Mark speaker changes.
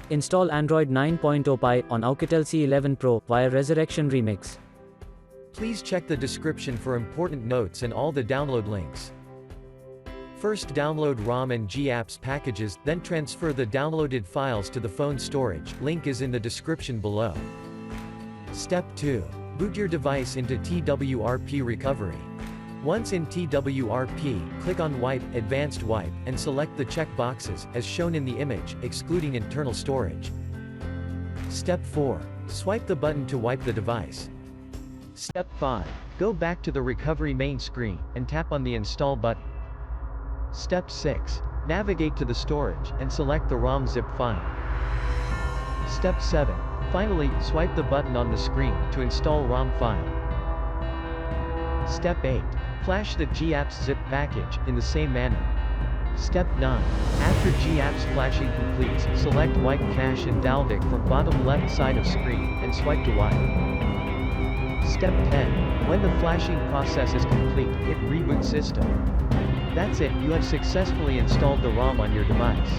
Speaker 1: Install Android 9.0 Pie on Oukitel C11 Pro via Resurrection Remix.
Speaker 2: Please check the description for important notes and all the download links. First download ROM and GApps packages, then transfer the downloaded files to the phone storage, link is in the description below. Step 2. Boot your device into TWRP recovery. Once in TWRP, click on Wipe, Advanced Wipe, and select the check boxes, as shown in the image, excluding internal storage. Step 4. Swipe the button to wipe the device. Step 5. Go back to the recovery main screen, and tap on the Install button. Step 6. Navigate to the storage, and select the ROM zip file. Step 7. Finally, swipe the button on the screen, to install ROM file. Step 8. Flash the GApps zip package, in the same manner. Step 9. After GApps flashing completes, select Wipe Cache and dalvik from bottom left side of screen, and swipe to wipe. Step 10. When the flashing process is complete, hit Reboot System. That's it, you have successfully installed the ROM on your device.